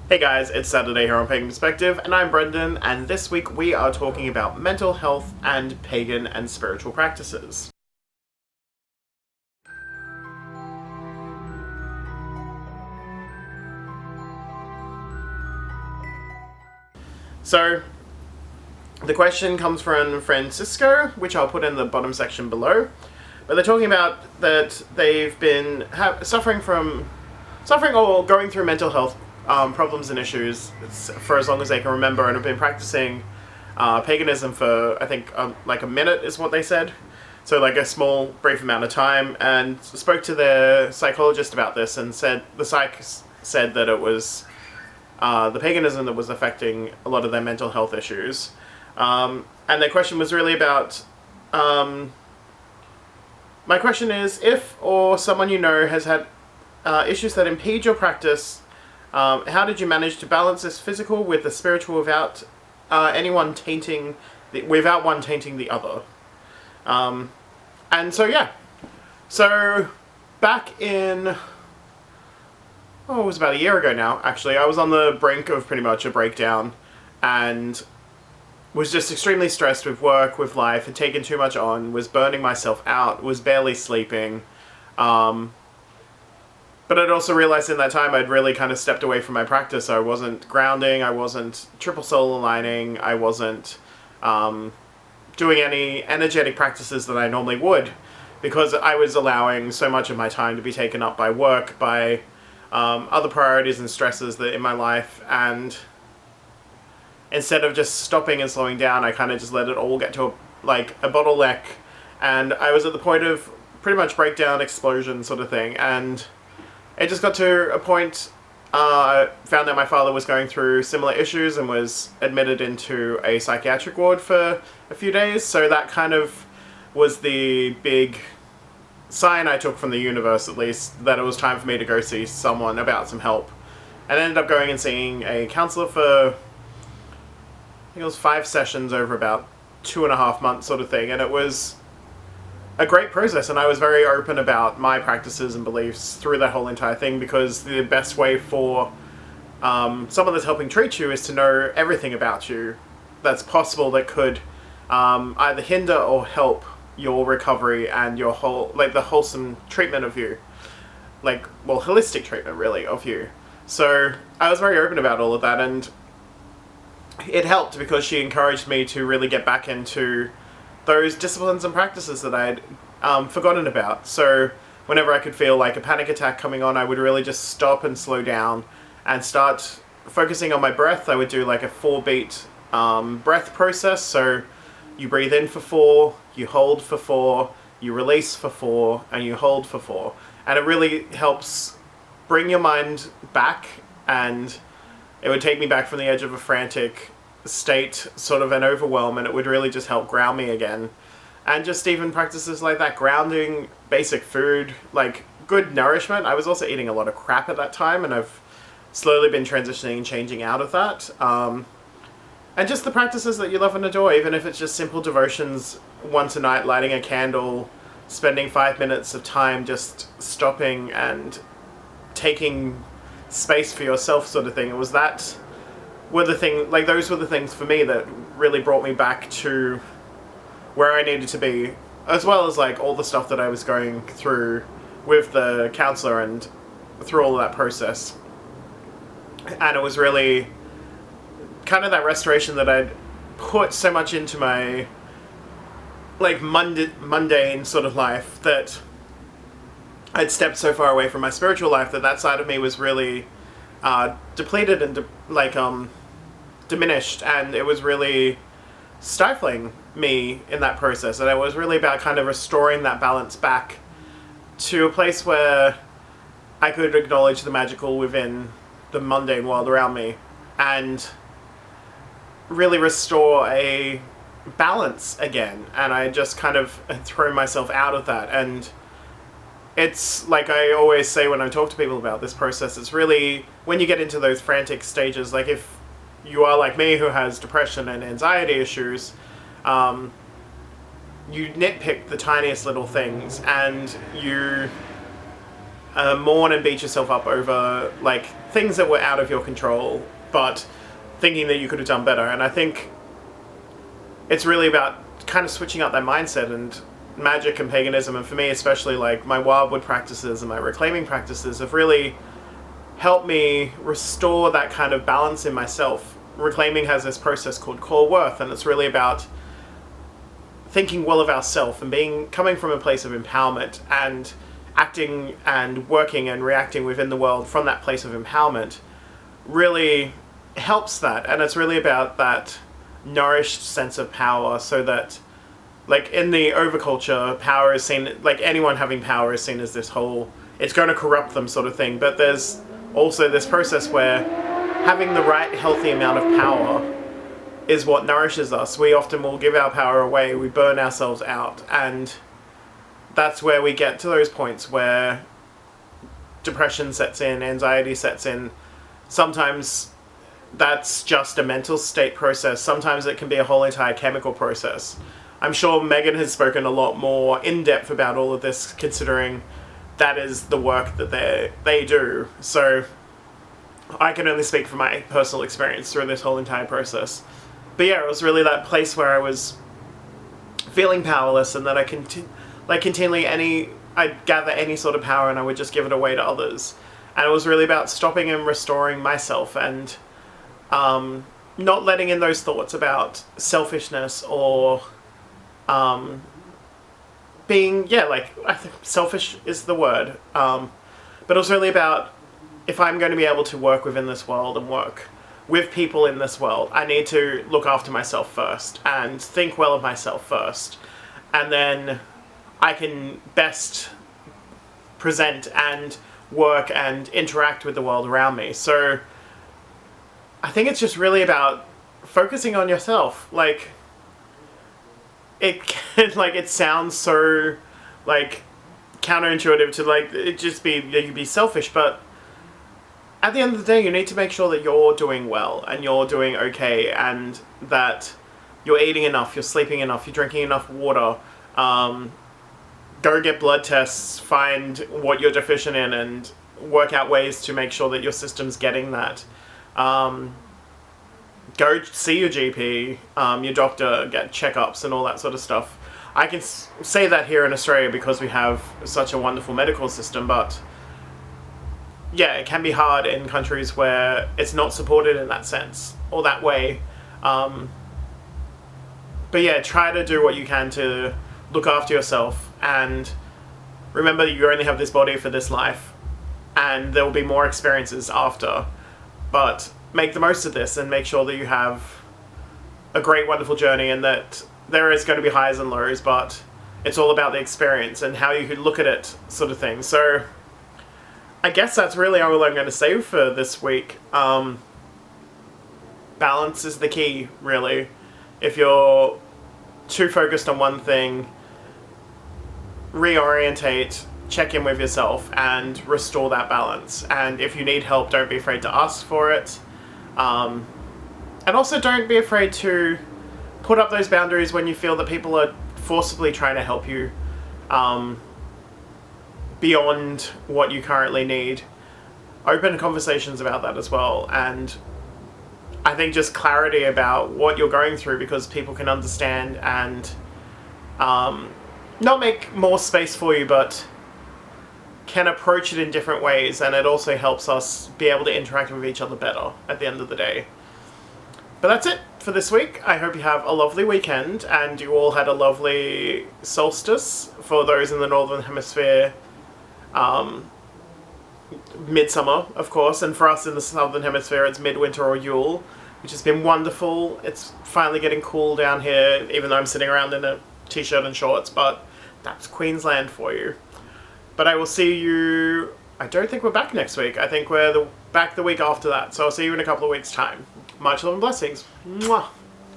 Hey guys, it's Saturday here on Pagan Perspective, and I'm Brendan, and this week we are talking about mental health and pagan and spiritual practices. So, the question comes from Francisco, which I'll put in the bottom section below, but they're talking about that they've been suffering or going through mental health problems and issues for as long as they can remember, and have been practicing paganism for, I think, like a minute is what they said. So like a small, brief amount of time, and spoke to their psychologist about this, and said the psych said that it was the paganism that was affecting a lot of their mental health issues. And their question was really about, my question is, if or someone you know has had issues that impede your practice, how did you manage to balance this physical with the spiritual without one tainting the other? And so yeah, so back in, it was about a year ago now, actually, I was on the brink of pretty much a breakdown, and was just extremely stressed with work, with life, had taken too much on, was burning myself out, was barely sleeping. But I'd also realized in that time I'd really kind of stepped away from my practice. I wasn't grounding, I wasn't triple soul aligning, I wasn't doing any energetic practices that I normally would, because I was allowing so much of my time to be taken up by work, by other priorities and stresses that in my life, and instead of just stopping and slowing down, I kind of just let it all get to a bottleneck, and I was at the point of pretty much breakdown, explosion sort of thing, and it just got to a point, I found that my father was going through similar issues and was admitted into a psychiatric ward for a few days, so that kind of was the big sign I took from the universe, at least, that it was time for me to go see someone about some help. And I ended up going and seeing a counsellor for, I think it was 5 sessions over about 2.5 months sort of thing, and it was a great process, and I was very open about my practices and beliefs through that whole entire thing, because the best way for someone that's helping treat you is to know everything about you that's possible that could either hinder or help your recovery and your whole, the wholesome treatment of you. Holistic treatment, really, of you. So I was very open about all of that, and it helped because she encouraged me to really get back into those disciplines and practices that I'd forgotten about. So whenever I could feel like a panic attack coming on, I would really just stop and slow down and start focusing on my breath. I would do like a 4-beat breath process. So you breathe in for 4, you hold for 4, you release for 4, and you hold for 4. And it really helps bring your mind back, and it would take me back from the edge of a frantic state, sort of an overwhelm, and it would really just help ground me again. And just even practices like that, grounding, basic food, like good nourishment. I was also eating a lot of crap at that time, and I've slowly been transitioning and changing out of that. And just the practices that you love and adore, even if it's just simple devotions once a night, lighting a candle, spending 5 minutes of time just stopping and taking space for yourself, sort of thing. It was that those were the things for me that really brought me back to where I needed to be, as well as all the stuff that I was going through with the counselor and through all of that process. And it was really kind of that restoration that I'd put so much into my mundane sort of life, that I'd stepped so far away from my spiritual life that side of me was really depleted and diminished, and it was really stifling me in that process. And it was really about kind of restoring that balance back to a place where I could acknowledge the magical within the mundane world around me, and really restore a balance again. And I just kind of had thrown myself out of that, and it's like I always say when I talk to people about this process, it's really when you get into those frantic stages, like if you are like me, who has depression and anxiety issues, you nitpick the tiniest little things, and you mourn and beat yourself up over like things that were out of your control, but thinking that you could have done better. And I think it's really about kind of switching up that mindset, and magic and paganism, and for me especially, like my wildwood practices and my reclaiming practices have really helped me restore that kind of balance in myself. Reclaiming has this process called core worth, and it's really about thinking well of ourselves and coming from a place of empowerment and acting and working and reacting within the world from that place of empowerment really helps that. And it's really about that nourished sense of power, so that like in the overculture, power is seen, like anyone having power is seen as this whole, it's going to corrupt them sort of thing. But there's also this process where having the right healthy amount of power is what nourishes us. We often will give our power away, we burn ourselves out, and that's where we get to those points where depression sets in, anxiety sets in. Sometimes that's just a mental state process. Sometimes it can be a whole entire chemical process. I'm sure Megan has spoken a lot more in depth about all of this, considering that is the work that they do. So I can only speak from my personal experience through this whole entire process. But yeah, it was really that place where I was feeling powerless, and that I continually I'd gather any sort of power and I would just give it away to others. And it was really about stopping and restoring myself, and not letting in those thoughts about selfishness or being, I think selfish is the word. But it was really about, if I'm going to be able to work within this world and work with people in this world, I need to look after myself first and think well of myself first. And then I can best present and work and interact with the world around me. So I think it's just really about focusing on yourself. Like, it sounds so like counterintuitive to like it just be, you be selfish, but at the end of the day, you need to make sure that you're doing well and you're doing okay, and that you're eating enough, you're sleeping enough, you're drinking enough water. Go get blood tests, find what you're deficient in, and work out ways to make sure that your system's getting that. Go see your GP, your doctor, get checkups and all that sort of stuff. I can say that here in Australia because we have such a wonderful medical system, but yeah, it can be hard in countries where it's not supported in that sense or that way. But yeah, try to do what you can to look after yourself, and remember that you only have this body for this life, and there will be more experiences after. But make the most of this and make sure that you have a great, wonderful journey, and that there is going to be highs and lows, but it's all about the experience and how you could look at it, sort of thing. So I guess that's really all I'm going to say for this week. Balance is the key, really. If you're too focused on one thing, reorientate, check in with yourself and restore that balance. And if you need help, don't be afraid to ask for it. And also don't be afraid to put up those boundaries when you feel that people are forcibly trying to help you beyond what you currently need. Open conversations about that as well. And I think just clarity about what you're going through, because people can understand and not make more space for you, but can approach it in different ways. And it also helps us be able to interact with each other better at the end of the day. But that's it for this week. I hope you have a lovely weekend and you all had a lovely solstice for those in the Northern Hemisphere. Midsummer, of course, and for us in the Southern Hemisphere it's midwinter or Yule, which has been wonderful. It's finally getting cool down here, even though I'm sitting around in a t-shirt and shorts, but that's Queensland for you. But I will see you, I don't think we're back next week. I think we're back the week after that, so I'll see you in a couple of weeks' time. Much love and blessings. Mwah.